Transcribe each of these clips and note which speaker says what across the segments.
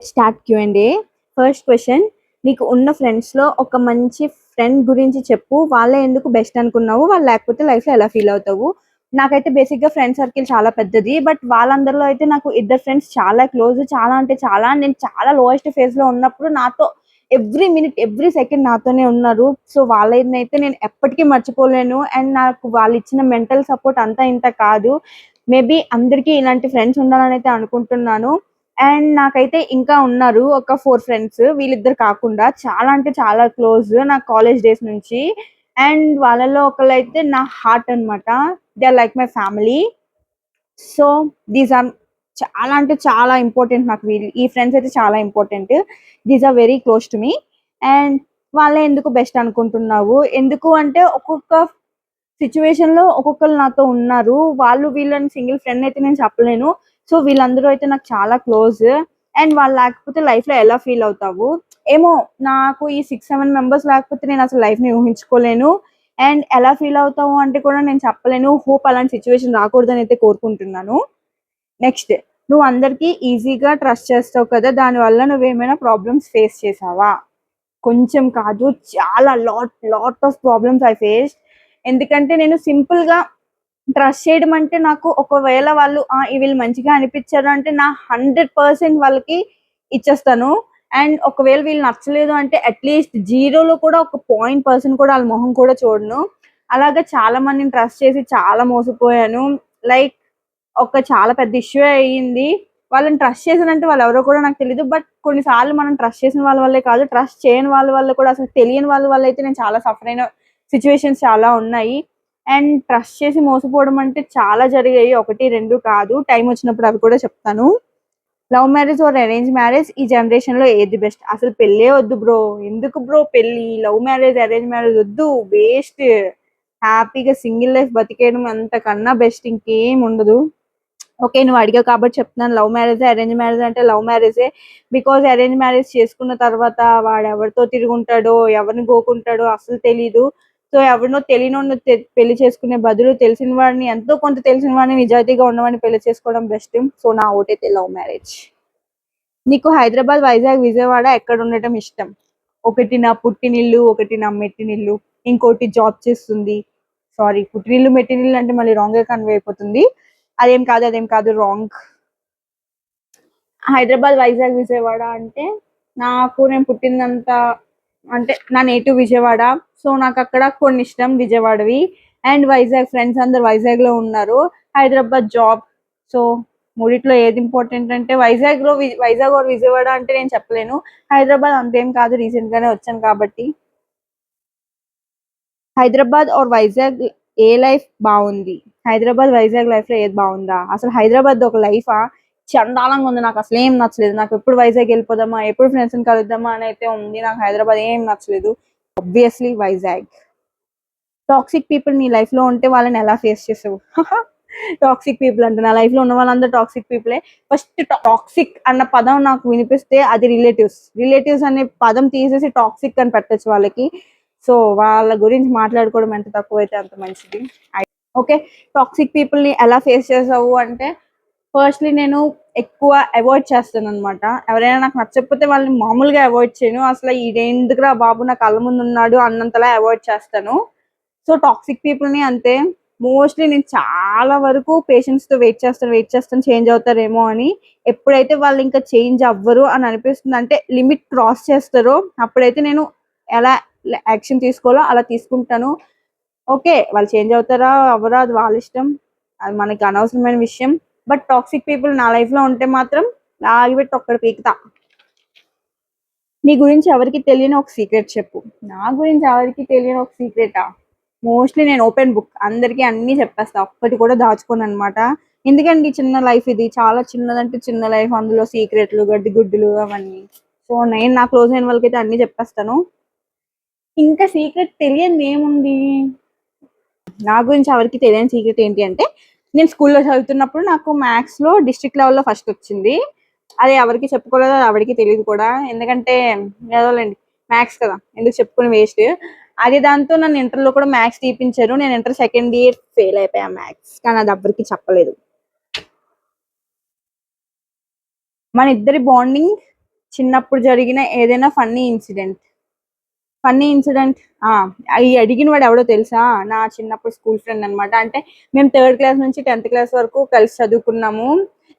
Speaker 1: Start Q&A. First question, నీకు ఉన్న ఫ్రెండ్స్‌లో ఒక మంచి ఫ్రెండ్ గురించి చెప్పు. వాళ్ళే ఎందుకు బెస్ట్ అనుకున్నావు? వాళ్ళు లేకపోతే లైఫ్‌లో ఎలా ఫీల్ అవుతావు? నాకైతే బేసిక్‌గా ఫ్రెండ్ సర్కిల్ చాలా పెద్దది. బట్ వాళ్ళందరిలో అయితే నాకు ఇద్దరు ఫ్రెండ్స్ చాలా క్లోజ్. చాలా అంటే చాలా. నేను చాలా లోయెస్ట్ ఫేజ్‌లో ఉన్నప్పుడు నాతో ఎవ్రీ మినిట్, ఎవ్రీ సెకండ్ నాతోనే ఉన్నారు. సో, వాళ్ళనైతే నేను ఎప్పటికీ మర్చిపోలేను. అండ్ నాకు వాళ్ళిచ్చిన మెంటల్ సపోర్ట్ అంతా ఇంత కాదు. మేబీ అందరికీ ఇలాంటి ఫ్రెండ్స్ ఉండాలనైతే అనుకుంటున్నాను. అండ్ నాకైతే ఇంకా ఉన్నారు ఒక 4 ఫ్రెండ్స్. వీళ్ళిద్దరు కాకుండా చాలా అంటే చాలా క్లోజ్ నాకు కాలేజ్ డేస్ నుంచి. అండ్ వాళ్ళలో ఒకళ్ళైతే నా హార్ట్ అన్నమాట. They are like my family. So, these are చాలా అంటే చాలా ఇంపార్టెంట్ నాకు ఈ ఫ్రెండ్స్ అయితే చాలా important. These are very close to me. And వాళ్ళే ఎందుకు బెస్ట్ అనుకుంటున్నావు? ఎందుకు అంటే ఒక్కొక్క సిట్యుయేషన్‌లో ఒక్కొక్కళ్ళు నాతో ఉన్నారు. వాళ్ళు వీళ్ళని సింగిల్ ఫ్రెండ్ అయితే నేను చెప్పలేను. సో, వీళ్ళందరూ అయితే నాకు చాలా క్లోజ్. అండ్ వాళ్ళు లేకపోతే లైఫ్‌లో ఎలా ఫీల్ అవుతావు? ఏమో నాకు ఈ 6, 7 మెంబర్స్ లేకపోతే నేనసలు లైఫ్‌ని ఊహించుకోలేను. అండ్ ఎలా ఫీల్ అవుతావు అంటే కూడా నేను చెప్పలేను. హోప్ అలాంటి సిట్యుయేషన్ రాకూడదని అయితే కోరుకుంటున్నాను. నెక్స్ట్, నువ్వు అందరికి ఈజీగా ట్రస్ట్ చేస్తావు కదా! దానివల్ల నువ్వేమైనా ప్రాబ్లమ్స్ ఫేస్ చేశావా? కొంచెం కాదు, చాలా lot of problems I faced. ఎందుకంటే నేను సింపుల్‌గా ట్రస్ట్ చేయడం అంటే నాకు ఒకవేళ వాళ్ళు వీళ్ళు మంచిగా అనిపించారు అంటే నా 100% వాళ్ళకి ఇచ్చేస్తాను. అండ్ ఒకవేళ వీళ్ళు నచ్చలేదు అంటే అట్‌లీస్ట్ జీరోలో కూడా ఒక 0% కూడా ఆళ్ళ మొహం కూడా చూడను. అలాగా చాలా మందిని ట్రస్ట్ చేసి చాలా మోసపోయాను. లైక్ చాలా పెద్ద ఇష్యూ అయ్యింది. వాళ్ళని ట్రస్ట్ చేశానంటే వాళ్ళెవరో కూడా నాకు తెలీదు. బట్ కొన్ని సార్లు మనం ట్రస్ట్ చేసిన వాళ్ళ వల్లే కాదు, ట్రస్ట్ చేయని వాళ్ళ వల్ల కూడా అసలు తెలియని వాళ్ళ వల్ల అయితే నేను చాలా సఫర్ అయిన సిట్యుయేషన్స్ చాలా ఉన్నాయి. అండ్ ట్రస్ట్ చేసి మోసపోవడం అంటే చాలా జరిగాయి. 1, 2 కాదు. టైమ్ వచ్చినప్పుడు అవి కూడా చెప్తాను. Love marriage or arrange marriage ఈ జనరేషన్‌లో ఏది బెస్ట్? అసలు పెళ్ళే వద్దు బ్రో. ఎందుకు బ్రో పెళ్లి? లవ్ మ్యారేజ్, అరేంజ్ మ్యారేజ్ వద్దు. వేస్ట్. హ్యాపీగా సింగిల్ లైఫ్ బతికేయడం అంతకన్నా బెస్ట్ ఇంకేం ఉండదు. ఓకే. నువ్వు అడిగావు కాబట్టి చెప్తున్నాను. లవ్ మ్యారేజే, అరేంజ్ మ్యారేజ్ అంటే లవ్ మ్యారేజే. బికాజ్ అరేంజ్ మ్యారేజ్ చేసుకున్న తర్వాత వాడెవరితో తిరుగుంటాడో, ఎవరిని గోకుంటాడో అస్సలు తెలీదు. సో, ఎవరినో తెలియనోడిని పెళ్లి చేసుకునే బదులు తెలిసిన వాడిని, ఎంతో కొంత తెలిసిన వాడిని, నిజాయితీగా ఉన్నవాడిని పెళ్లి చేసుకోవడం బెస్ట్. సో, నా ఓటైతే లవ్ మ్యారేజ్. నీకు హైదరాబాద్, వైజాగ్, విజయవాడ ఎక్కడ ఉండటం ఇష్టం? ఒకటి నా పుట్టినిల్లు, ఒకటి నా మెట్టినిల్లు, ఇంకోటి జాబ్ చేస్తుంది. సారీ, పుట్టినిల్లు, మెట్టినిల్లు అంటే మళ్ళీ రాంగ్‌గా కన్వే అయిపోతుంది. అదేం కాదు రాంగ్. హైదరాబాద్, వైజాగ్, విజయవాడ అంటే నేను పుట్టిందంతా అంటే నా నేటివ్ విజయవాడ. సో, నాకక్కడ కొన్ని ఇష్టం విజయవాడవి. అండ్ వైజాగ్ ఫ్రెండ్స్ అందరూ వైజాగ్‌లో ఉన్నారు. హైదరాబాద్ జాబ్. సో, మూడిట్లో ఏది ఇంపార్టెంట్ అంటే వైజాగ్ ఆర్ విజయవాడ అంటే నేను చెప్పలేను. హైదరాబాద్ అంతేం కాదు, రీసెంట్ గానే వచ్చాను కాబట్టి. హైదరాబాద్ ఆర్ వైజాగ్ ఏ లైఫ్ బావుంది? హైదరాబాద్, వైజాగ్ లైఫ్‌లో ఏది బావుందా? అసలు హైదరాబాద్‌ది ఒక లైఫా? చండాలంగా ఉంది. నాకసలేం నచ్చలేదు. నాకెప్పుడు వైజాగ్ ఎళ్ళిపోదామా, ఎప్పుడు ఫ్రెండ్స్‌ని కలుద్దామా అనైతే ఉంది. నాకు హైదరాబాద్ ఏం నచ్చలేదు. ఆబ్వియస్‌లీ వైజాగ్. టాక్సిక్ పీపుల్ నీ లైఫ్‌లో ఉంటే వాళ్ళని ఎలా ఫేస్ చేసావు? టాక్సిక్ పీపుల్ అంట. నా లైఫ్‌లో ఉన్న వాళ్ళందరూ టాక్సిక్ పీపులే. ఫస్ట్ టాక్సిక్ అన్న పదం నాకు వినిపిస్తే అది రిలేటివ్స్. రిలేటివ్స్ అనే పదం తీసేసి టాక్సిక్ అని పెట్టొచ్చు వాళ్ళకి. సో, వాళ్ళ గురించి మాట్లాడుకోవడం ఎంత తక్కువైతే అంత మంచిది. ఓకే. టాక్సిక్ పీపుల్‌ని ఎలా ఫేస్ చేసావు అంటే, ఫస్ట్‌లీ నేను ఎక్కువ అవాయిడ్ చేస్తాననమాట. ఎవరైనా నాకు నచ్చకపోతే వాళ్ళని మామూలుగా అవాయిడ్ చేయను. అసలు ఈడెందుకురా బాబు నా కళ్ళ ముందున్నాడు అన్నంతలా అవాయిడ్ చేస్తాను. సో, టాక్సిక్ పీపుల్‌ని అంతే. మోస్ట్‌లీ నేను చాలా వరకు పేషెన్స్‌తో వెయిట్ చేస్తాను చేంజ్ అవుతారేమో అని. ఎప్పుడైతే వాళ్ళు ఇంకా చేంజ్ అవ్వరు అని అనిపిస్తుంది, అంటే లిమిట్ క్రాస్ చేస్తారో అప్పుడైతే నేను ఎలా యాక్షన్ తీసుకోవాలో అలా తీసుకుంటాను. ఓకే. వాళ్ళు చేంజ్ అవుతారా? అవ్వరా? అది వాళ్ళిష్టం. అది మనకి అనవసరమైన విషయం. బట్ టాక్సిక్ పీపుల్ నా లైఫ్‌లో ఉంటే మాత్రం లాగిపెట్టి ఒక్కడ పీకుతా. నీ గురించి ఎవరికీ తెలియని ఒక సీక్రెట్ చెప్పు. నా గురించి ఎవరికీ తెలియని ఒక సీక్రెటా? మోస్ట్‌లీ నేను ఓపెన్ బుక్. అందరికి అన్నీ చెప్పేస్తా. ఒక్కటి కూడా దాచుకోననమాట. ఎందుకండి చిన్న లైఫ్ ఇది. చాలా చిన్నదంటే చిన్న లైఫ్. అందులో సీక్రెట్‌లు, గడ్డిగుడ్డులు అవన్నీ. సో, నేను నా క్లోజ్ అయిన వాళ్ళకైతే అన్నీ చెప్పేస్తాను. ఇంకా సీక్రెట్ తెలియనిదేముంది? నా గురించి ఎవరికీ తెలియని సీక్రెట్ ఏంటి అంటే, నేను స్కూల్‌లో చదువుతున్నప్పుడు నాకు మ్యాథ్స్‌లో డిస్ట్రిక్ట్ లెవెల్‌లో ఫస్ట్ వచ్చింది. అది ఎవరికీ చెప్పుకోలేదు. అది ఎవరికీ తెలీదు కూడా. ఎందుకంటే ఏదోలెండి, మ్యాథ్స్ కదా! ఎందుకు చెప్పుకొని వేస్ట్. దాంతో నన్ను ఇంటర్‌లో కూడా మ్యాథ్స్ తీపించారు. నేను ఇంటర్ సెకండ్ ఇయర్ ఫెయిల్ అయిపోయా మ్యాథ్స్. కానీ అది ఎవ్వరికీ చెప్పలేదు. మన ఇద్దరి బాండింగ్ చిన్నప్పుడు జరిగిన ఏదైనా ఫన్నీ ఇన్సిడెంట్ అవి అడిగిన వాడు ఎవడో తెలుసా? నా చిన్నప్పుడు స్కూల్ ఫ్రెండ్ అనమాట. అంటే మేము 3rd క్లాస్ నుంచి 10th క్లాస్ వరకు కలిసి చదువుకున్నాము.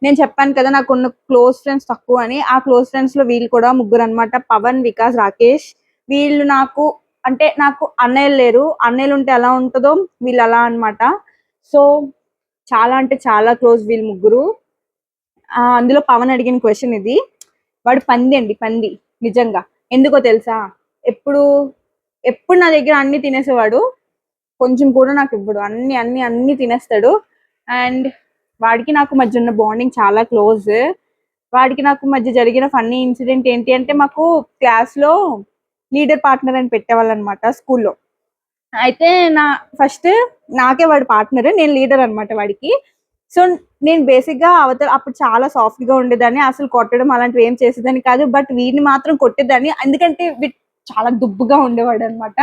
Speaker 1: నేను చెప్పాను కదా నాకున్న క్లోజ్ ఫ్రెండ్స్ తక్కువ అని. ఆ క్లోజ్ ఫ్రెండ్స్ లో వీళ్ళు కూడా ముగ్గురు అనమాట. పవన్, వికాస్, రాకేష్. వీళ్ళు నాకు అంటే నాకు అన్నయ్యలు లేరు. అన్నయ్యలు ఉంటే ఎలా ఉంటుందో వీళ్ళు అలా అనమాట. సో చాలా అంటే చాలా క్లోజ్ వీళ్ళు ముగ్గురు. అందులో పవన్ అడిగిన క్వశ్చన్ ఇది. వాడు పంది అండి, పంది. నిజంగా ఎందుకో తెలుసా? ఎప్పుడు ఎప్పుడు నా దగ్గర అన్ని తినేసేవాడు, కొంచెం కూడా నాకు ఇవ్వడు. అన్ని అన్ని అన్ని తినేస్తాడు. అండ్ వాడికి నాకు మధ్య ఉన్న బాండింగ్ చాలా క్లోజ్. వాడికి నాకు మధ్య జరిగిన ఫన్నీ ఇన్సిడెంట్ ఏంటి అంటే, మాకు క్లాస్ లో లీడర్ పార్ట్నర్ అని పెట్టేవాళ్ళు అనమాట స్కూల్లో. అయితే ఫస్ట్ నాకే వాడు పార్ట్నర్, నేను లీడర్ అనమాట వాడికి. సో నేను బేసిక్ గా అప్పుడు చాలా సాఫ్ట్ గా ఉండేదాన్ని, అసలు కొట్టడం అలాంటివి ఏం చేసేదాన్ని కాదు. బట్ వీడిని మాత్రం కొట్టేదాన్ని, ఎందుకంటే చాలా దుబ్బుగా ఉండేవాడు అనమాట.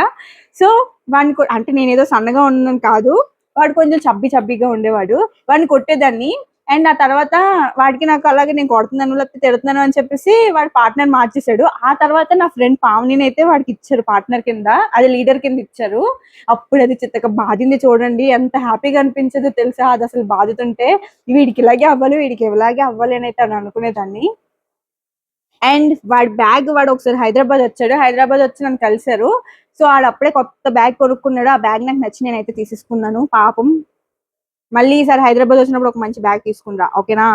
Speaker 1: సో వాడిని అంటే నేను ఏదో సన్నగా ఉన్నాను కాదు, వాడు కొంచెం చబ్బిగా ఉండేవాడు. వాడిని కొట్టేదాన్ని. అండ్ ఆ తర్వాత వాడికి నాకు అలాగే నేను కొడుతున్నాను లేకపోతే తిడుతున్నాను అని చెప్పేసి వాడి పార్ట్నర్ మార్చేశాడు. ఆ తర్వాత నా ఫ్రెండ్ పావనిని అయితే వాడికి ఇచ్చారు పార్ట్నర్ కింద, అది లీడర్ కింద ఇచ్చారు. అప్పుడు అది చిత్తగా బాధింది చూడండి, ఎంత హ్యాపీగా అనిపించదో తెలుసా? అది అసలు బాధుతుంటే వీడికి ఇలాగే అవ్వాలి, వీడికి ఇలాగే అవ్వాలి అని అయితే అనుకునేదాన్ని. అండ్ వాడు ఒకసారి హైదరాబాద్ వచ్చాడు. హైదరాబాద్ వచ్చి నన్ను కలిశారు. సో వాడు అప్పుడే కొత్త బ్యాగ్ కొనుక్కున్నాడు. ఆ బ్యాగ్ నాకు నచ్చి నేనైతే తీసేసుకున్నాను. పాపం, మళ్ళీ ఈసారి హైదరాబాద్ వచ్చినప్పుడు ఒక మంచి బ్యాగ్ తీసుకుంటా, ఓకేనా?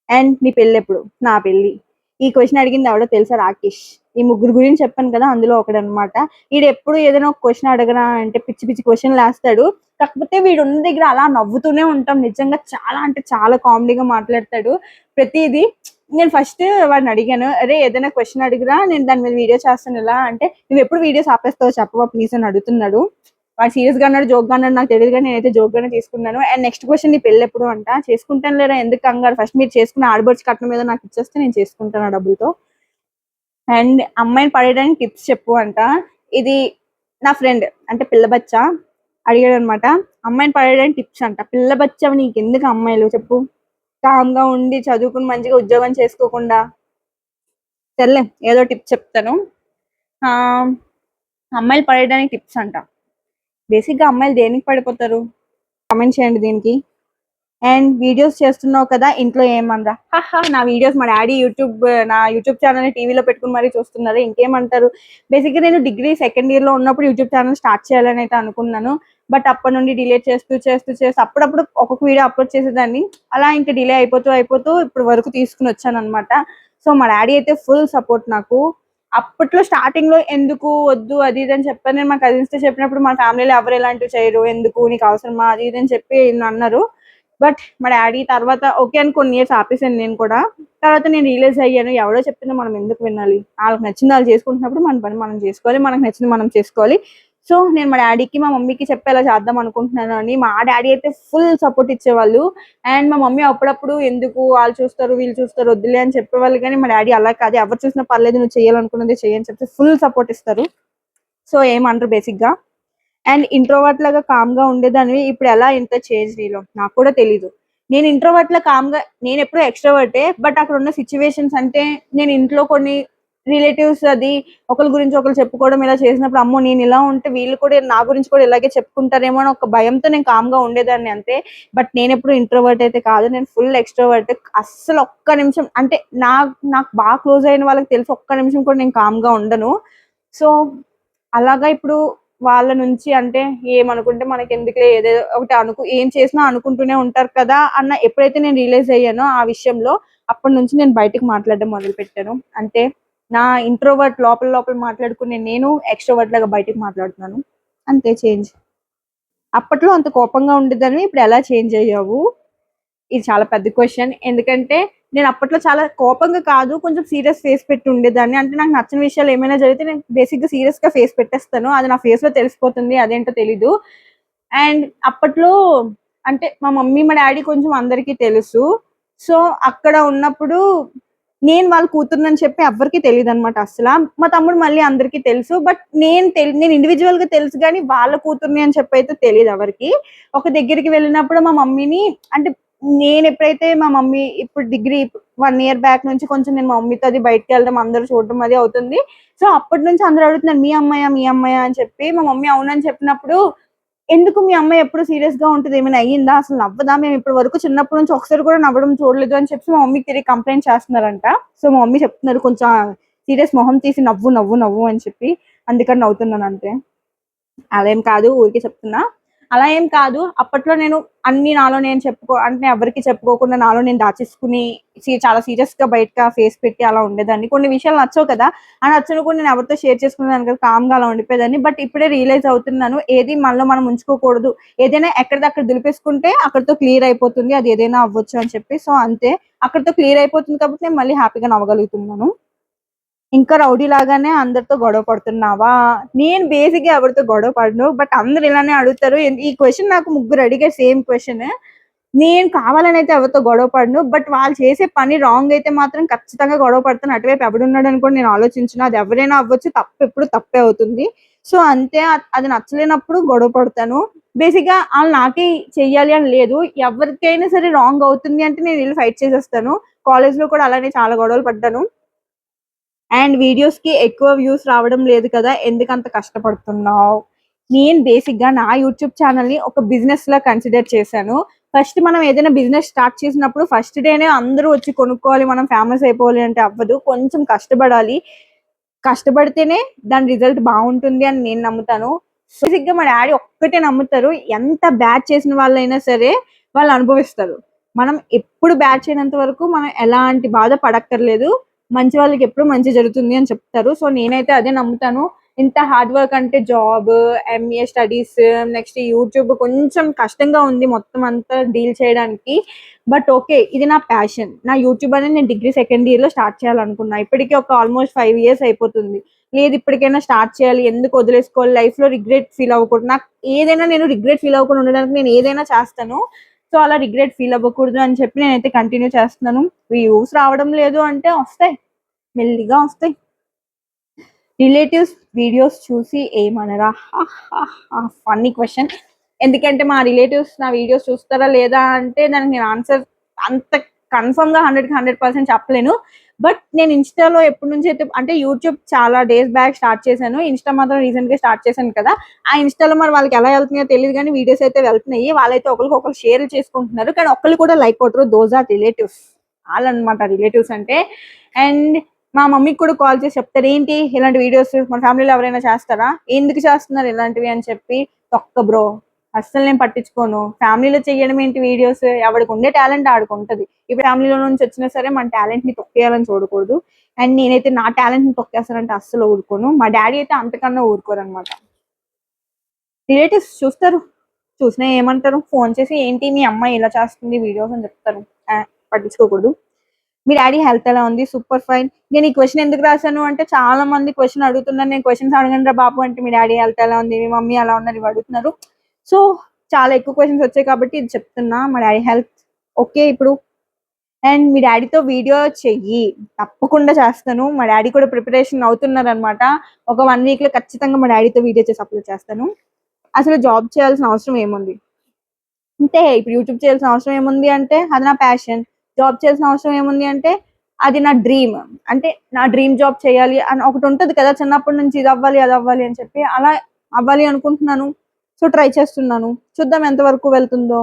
Speaker 1: అండ్ నీ పెళ్ళి ఎప్పుడు? నా పెళ్ళి. ఈ క్వశ్చన్ అడిగింది ఎవడో తెలుసా? రాకేష్. ఈ ముగ్గురు గురించి చెప్పాను కదా, అందులో ఒకడనమాట. వీడు ఎప్పుడు ఏదైనా ఒక క్వశ్చన్ అడగరా అంటే పిచ్చి పిచ్చి క్వశ్చన్లు వేస్తాడు. కాకపోతే వీడు ఉన్న దగ్గర అలా నవ్వుతూనే ఉంటాం. నిజంగా చాలా అంటే చాలా కామెడీగా మాట్లాడతాడు ప్రతిదీ. నేను ఫస్ట్ వాడిని అడిగాను, అరే ఏదైనా క్వశ్చన్ అడిగిరా, నేను దాని మీద వీడియో చేస్తాను ఎలా అంటే, నువ్వు ఎప్పుడు వీడియోస్ ఆపేస్తావో చెప్పవా ప్లీజ్ అని అడుగుతున్నాడు. వాడు సీరియస్ గా అన్నాడు జోక్ గా అన్నాడు నాకు తెలియదు, కానీ నేనైతే జోక్ గానే తీసుకున్నాను. అండ్ నెక్స్ట్ క్వశ్చన్, నీ పెళ్ళి ఎప్పుడు అంట. చేసుకుంటాను లేరా, ఎందుకు కంగారు, ఫస్ట్ మీరు చేసుకున్న ఆడబడుచు కట్నం మీద నాకు ఇచ్చేస్తే నేను చేసుకుంటాను ఆ డబ్బులతో. అండ్ అమ్మాయిని పడేయడానికి టిప్స్ చెప్పు అంట. ఇది నా ఫ్రెండ్ అంటే పిల్ల బచ్చ అడిగాడు అనమాట. అమ్మాయిని పడేయడానికి టిప్స్ అంట. పిల్ల బచ్చ నీకు ఎందుకు అమ్మాయిలు చెప్పు, కామ్ గా ఉండి చదువుకుని మంచిగా ఉద్యోగం చేసుకోకుండా. సర్లే ఏదో టిప్స్ చెప్తాను. అమ్మాయిలు పడేయడానికి టిప్స్ అంట. బేసిక్ గా అమ్మాయిలు దేనికి పడిపోతారు? కామెంట్ చేయండి దీనికి. అండ్ వీడియోస్ చేస్తున్నావు కదా ఇంట్లో ఏమనరా? నా వీడియోస్ మా డాడీ నా యూట్యూబ్ ఛానల్ టీవీలో పెట్టుకుని మరీ చూస్తున్నారు, ఇంకేమంటారు? బేసిక్గా నేను డిగ్రీ సెకండ్ ఇయర్ లో ఉన్నప్పుడు యూట్యూబ్ ఛానల్ స్టార్ట్ చేయాలని అయితే అనుకున్నాను. బట్ అప్పటి నుండి డిలీట్ చేస్తూ అప్పుడప్పుడు ఒక్కొక్క వీడియో అప్లోడ్ చేసేదాన్ని. అలా ఇంకా డిలే అయిపోతూ ఇప్పుడు వరకు తీసుకుని వచ్చాను అనమాట. సో మా డాడీ అయితే ఫుల్ సపోర్ట్ నాకు. అప్పట్లో స్టార్టింగ్ లో ఎందుకు వద్దు అది ఇది అని చెప్పాను. నేను మా కజిన్స్ తో చెప్పినప్పుడు మా ఫ్యామిలీలో ఎవరు ఎలాంటివి చేయరు, ఎందుకు నీకు అవసరమా అది ఇది అని చెప్పి అన్నారు. బట్ మా డాడీ తర్వాత ఓకే అని కొన్ని ఇయర్స్ ఆపేసాను నేను కూడా. తర్వాత నేను రియలైజ్ అయ్యాను, ఎవరో చెప్పిందో మనం ఎందుకు వినాలి, వాళ్ళకి నచ్చింది వాళ్ళు చేసుకుంటున్నప్పుడు మన పని మనం చేసుకోవాలి, మనకు నచ్చింది మనం చేసుకోవాలి. సో నేను మా డాడీకి మా మమ్మీకి చెప్పేలా చేద్దాం అనుకుంటున్నాను అని. మా డాడీ అయితే ఫుల్ సపోర్ట్ ఇచ్చేవాళ్ళు. అండ్ మా మమ్మీ అప్పుడప్పుడు ఎందుకు వాళ్ళు చూస్తారు వీళ్ళు చూస్తారు వద్దులే అని చెప్పేవాళ్ళు, కానీ మా డాడీ అలా కాదు, ఎవరు చూసినా పర్లేదు నువ్వు చేయాలనుకున్నది చేయని చెప్తే ఫుల్ సపోర్ట్ ఇస్తారు. సో ఏమంటారు బేసిక్ గా. అండ్ ఇంట్రోవర్ట్ లాగా కామ్ గా ఉండేదాన్ని, ఇప్పుడు ఎలా ఇంత చేంజ్ నీలో నాకు కూడా తెలీదు. నేను ఇంట్రోవర్ట్ లా కామ్ గా, నేను ఎప్పుడూ ఎక్స్ట్రోవర్టే. బట్ అక్కడ ఉన్న సిచ్యువేషన్స్ అంటే నేను ఇంట్లో కొన్ని రిలేటివ్స్ అది ఒకరి గురించి ఒకరు చెప్పుకోవడం ఇలా చేసినప్పుడు, అమ్మో నేను ఇలా ఉంటే వీళ్ళు కూడా నా గురించి కూడా ఇలాగే చెప్పుకుంటారేమో అని ఒక భయంతో నేను కామ్ గా ఉండేదాన్ని అంతే. బట్ నేను ఎప్పుడు ఇంట్రోవర్ట్ అయితే కాదు, నేను ఫుల్ ఎక్స్ట్రోవర్ట్. అస్సలు ఒక్క నిమిషం అంటే నాకు బాగా క్లోజ్ అయిన వాళ్ళకి తెలుసు, ఒక్క నిమిషం కూడా నేను కామ్ గా ఉండను. సో అలాగా ఇప్పుడు వాళ్ళ నుంచి అంటే ఏమనుకుంటే మనకి ఎందుకులే, ఏదేదో ఒకటి ఏం చేసినా అనుకుంటూనే ఉంటారు కదా అన్న ఎప్పుడైతే నేను రియలైజ్ అయ్యానో ఆ విషయంలో, అప్పటి నుంచి నేను బయటకు మాట్లాడడం మొదలు పెట్టాను. అంటే నా ఇంట్రోవర్ట్ లోపల మాట్లాడుకునే నేను ఎక్స్ట్రోవర్ట్ లాగా బయటకు మాట్లాడుతున్నాను. అంతే చేంజ్. అప్పట్లో అంత కోపంగా ఉండేదాన్ని, ఇప్పుడు ఎలా చేంజ్ అయ్యావు? ఇది చాలా పెద్ద క్వశ్చన్. ఎందుకంటే నేను అప్పట్లో చాలా కోపంగా కాదు, కొంచెం సీరియస్ ఫేస్ పెట్టి ఉండేదాన్ని. అంటే నాకు నచ్చిన విషయాలు ఏమైనా జరిగితే నేను బేసిక్ గా సీరియస్ గా ఫేస్ పెట్టేస్తాను, అది నా ఫేస్ లో తెలిసిపోతుంది, అదేంటో తెలీదు. అండ్ అప్పట్లో అంటే మా మమ్మీ మా డాడీ కొంచెం అందరికీ తెలుసు. సో అక్కడ ఉన్నప్పుడు నేను వాళ్ళ కూతురునని చెప్పి ఎవ్వరికి తెలియదు అనమాట అసలు. మా తమ్ముడు మళ్ళీ అందరికీ తెలుసు. బట్ నేను ఇండివిజువల్ గా తెలుసు కానీ వాళ్ళ కూతుర్ని అని చెప్పి అయితే తెలియదు ఎవరికి. ఒక దగ్గరికి వెళ్ళినప్పుడు మా మమ్మీని అంటే నేను ఎప్పుడైతే మా మమ్మీ ఇప్పుడు డిగ్రీ 1 ఇయర్ బ్యాక్ నుంచి కొంచెం నేను మా మమ్మీతో అది బయటకి వెళ్ళడం అందరూ చూడడం అది అవుతుంది. సో అప్పటి నుంచి అందరూ అడుగుతున్నారు మీ అమ్మాయా మీ అమ్మాయా అని చెప్పి. మా మమ్మీ అవునని చెప్పినప్పుడు ఎందుకు మీ అమ్మాయి ఎప్పుడు సీరియస్ గా ఉంటుంది, ఏమైనా అయ్యిందా, అసలు నవ్వదా, మేము ఇప్పటి వరకు చిన్నప్పటి నుంచి ఒకసారి కూడా నవ్వడం చూడలేదు అని చెప్పి మా మమ్మీకి తిరిగి కంప్లైంట్ చేస్తున్నారంట. సో మా మమ్మీ చెప్తున్నారు కొంచెం సీరియస్ మొహం తీసి నవ్వు నవ్వు నవ్వు అని చెప్పి, అందుకని నవ్వుతున్నాను అంతే. అదేం కాదు ఊరికే చెప్తున్నా. అలా ఏం కాదు. అప్పట్లో నేను అన్ని నాలో నేను అంటే ఎవరికి చెప్పుకోకుండా నాలో నేను దాచేసుకుని చాలా సీరియస్ గా బయటగా ఫేస్ పెట్టి అలా ఉండేదాన్ని. కొన్ని విషయాలు నచ్చవు కదా, ఆ నచ్చని కూడా నేను ఎవరితో షేర్ చేసుకునేదాన్ని కదా, కామ్ గా అలా ఉండిపోయేదాన్ని. బట్ ఇప్పుడే రియలైజ్ అవుతున్నాను ఏది మనలో మనం ఉంచుకోకూడదు, ఏదైనా ఎక్కడిదక్కడ దులిపేసుకుంటే అక్కడితో క్లియర్ అయిపోతుంది, అది ఏదైనా అవ్వచ్చు అని చెప్పి. సో అంతే, అక్కడితో క్లియర్ అయిపోతుంది కాబట్టి నేను మళ్ళీ హ్యాపీగా నవ్వగలుగుతున్నాను. ఇంకా రౌడీ లాగానే అందరితో గొడవ పడుతున్నావా? నేను బేసిక్‌గా ఎవరితో గొడవ పడను. బట్ అందరూ ఇలానే అడుగుతారు. ఈ క్వెషన్ నాకు ముగ్గురు అడిగారు సేమ్ క్వెషన్. నేను కావాలని అయితే ఎవరితో గొడవ పడను. బట్ వాళ్ళు చేసే పని రాంగ్ అయితే మాత్రం ఖచ్చితంగా గొడవ పడతాను. అటువైపు ఎవడున్నాడని కూడా నేను ఆలోచించను. అది ఎవరైనా అవ్వచ్చు. తప్పు ఎప్పుడు తప్పే అవుతుంది. సో అంతే, అది నచ్చలేనప్పుడు గొడవ పడతాను. బేసిక్‌గా ఆళ్ళు నాకే చెయ్యాలి అని లేదు. ఎవరికైనా సరే రాంగ్ అవుతుంది అంటే నేను ఎళ్లి ఫైట్ చేసేస్తాను. కాలేజ్‌లో కూడా అలానే చాలా గొడవలు పడ్డాను. అండ్ వీడియోస్ కి ఎక్కువ వ్యూస్ రావడం లేదు కదా, ఎందుకంత కష్టపడుతున్నావు? నేను బేసిక్ గా నా యూట్యూబ్ ఛానల్ ని ఒక బిజినెస్ లా కన్సిడర్ చేశాను. ఫస్ట్ మనం ఏదైనా బిజినెస్ స్టార్ట్ చేసినప్పుడు ఫస్ట్ డేనే అందరూ వచ్చి కొనుక్కోవాలి, మనం ఫేమస్ అయిపోవాలి అంటే అవ్వదు. కొంచెం కష్టపడాలి. కష్టపడితేనే దాని రిజల్ట్ బాగుంటుంది అని నేను నమ్ముతాను. బేసిక్ గా మా డాడీ ఒక్కటే నమ్ముతారు, ఎంత బ్యాడ్ చేసిన వాళ్ళైనా సరే వాళ్ళు అనుభవిస్తారు. మనం ఎప్పుడు బ్యాడ్ చేయనంత వరకు మనం ఎలాంటి బాధ పడక్కర్లేదు, మంచి వాళ్ళకి ఎప్పుడు మంచి జరుగుతుంది అని చెప్తారు. సో నేనైతే అదే నమ్ముతాను. ఇంత హార్డ్ వర్క్ అంటే job, MA studies, next YouTube కొంచెం కష్టంగా ఉంది మొత్తం అంతా డీల్ చేయడానికి. బట్ ఓకే, ఇది నా ప్యాషన్. నా యూట్యూబ్ అనేది నేను డిగ్రీ సెకండ్ ఇయర్ లో స్టార్ట్ చేయాలనుకున్నా. ఇప్పటికీ ఒక ఆల్మోస్ట్ 5 years అయిపోతుంది. లేదు ఇప్పటికైనా స్టార్ట్ చేయాలి, ఎందుకు వదిలేసుకోవాలి, లైఫ్ లో రిగ్రెట్ ఫీల్ అవ్వకూడదు. నాకు ఏదైనా నేను రిగ్రెట్ ఫీల్ అవ్వకుండా ఉండడానికి నేను ఏదైనా చేస్తాను. సో అలా రిగ్రెట్ ఫీల్ అవ్వకూడదు అని చెప్పి నేనైతే కంటిన్యూ చేస్తున్నాను. వ్యూస్ రావడం లేదు అంటే వస్తాయి, మెల్లిగా వస్తాయి. రిలేటివ్స్ వీడియోస్ చూసి ఏమనరా? Funny question. ఎందుకంటే మా రిలేటివ్స్ నా వీడియోస్ చూస్తారా లేదా అంటే దానికి నేను ఆన్సర్ అంత కన్ఫర్మ్ గా 100% చెప్పలేను. బట్ నేను ఇన్స్టాలో ఎప్పటి నుంచి అయితే అంటే యూట్యూబ్ చాలా డేస్ బ్యాక్ స్టార్ట్ చేశాను. ఇన్స్టా మాత్రం రీసెంట్ గా స్టార్ట్ చేశాను కదా. ఆ ఇన్స్టాలో మరి వాళ్ళకి ఎలా వెళ్తున్నాయో తెలియదు కానీ వీడియోస్ అయితే వెళ్తున్నాయి. వాళ్ళైతే ఒకరికొకరు షేర్ చేసుకుంటున్నారు, కానీ ఒక్కళ్ళు కూడా లైక్ కొట్టరు. Those are relatives. వాళ్ళనమాట రిలేటివ్స్ అంటే. అండ్ మా మమ్మీకి కూడా కాల్ చేసి చెప్తారు, ఏంటి ఇలాంటి వీడియోస్ మన ఫ్యామిలీలో ఎవరైనా చేస్తారా, ఎందుకు చేస్తున్నారు ఇలాంటివి అని చెప్పి. తొక్క బ్రో, అస్సలు నేను పట్టించుకోను. ఫ్యామిలీలో చేయడం ఏంటి వీడియోస్, ఎవరికి ఉండే టాలెంట్ ఆడికి ఉంటది. ఇప్పుడు ఫ్యామిలీలో నుంచి వచ్చినా సరే మన టాలెంట్ ని తొక్కేయాలని చూడకూడదు. అండ్ నేనైతే నా టాలెంట్ ని తొక్కేస్తానంటే అస్సలు ఊరుకోను. మా డాడీ అయితే అంతకన్నా ఊరుకోరు అనమాట. రిలేటివ్స్ చూస్తారు, చూసినా ఏమంటారు, ఫోన్ చేసి ఏంటి మీ అమ్మాయి ఇలా చేస్తుంది వీడియోస్ అని చెప్తారు. పట్టించుకోకూడదు. మీ డాడీ హెల్త్ ఎలా ఉంది? Super fine. నేను ఈ క్వశ్చన్ ఎందుకు రాశాను అంటే చాలా మంది క్వశ్చన్ అడుగుతున్నారు, నేను క్వశ్చన్స్ అడగండి రా బాబు అంటే మీ డాడీ హెల్త్ ఎలా ఉంది, మీ మమ్మీ ఎలా ఉన్నారు ఇవి అడుగుతున్నారు. సో చాలా ఎక్కువ క్వశ్చన్స్ వచ్చాయి కాబట్టి ఇది చెప్తున్నా. మా డాడీ హెల్త్ ఓకే ఇప్పుడు. అండ్ మీ డాడీతో వీడియో చెయ్యి, తప్పకుండా చేస్తాను. మా డాడీ కూడా ప్రిపరేషన్ అవుతున్నారు అనమాట. ఒక 1 week లో ఖచ్చితంగా మా డాడీతో వీడియో చేసి అప్లోడ్ చేస్తాను. అసలు జాబ్ చేయాల్సిన అవసరం ఏముంది అంటే, ఇప్పుడు యూట్యూబ్ చేయాల్సిన అవసరం ఏముంది అంటే అది నా ప్యాషన్. జాబ్ చేయాల్సిన అవసరం ఏముంది అంటే అది నా డ్రీమ్. అంటే నా డ్రీమ్ జాబ్ చేయాలి అని ఒకటి ఉంటది కదా, చిన్నప్పటి నుంచి ఇది అవ్వాలి అది అవ్వాలి అని చెప్పి అలా అవ్వాలి అనుకుంటున్నాను. సో ట్రై చేస్తున్నాను, చూద్దాం ఎంత వరకు వెళ్తుందో.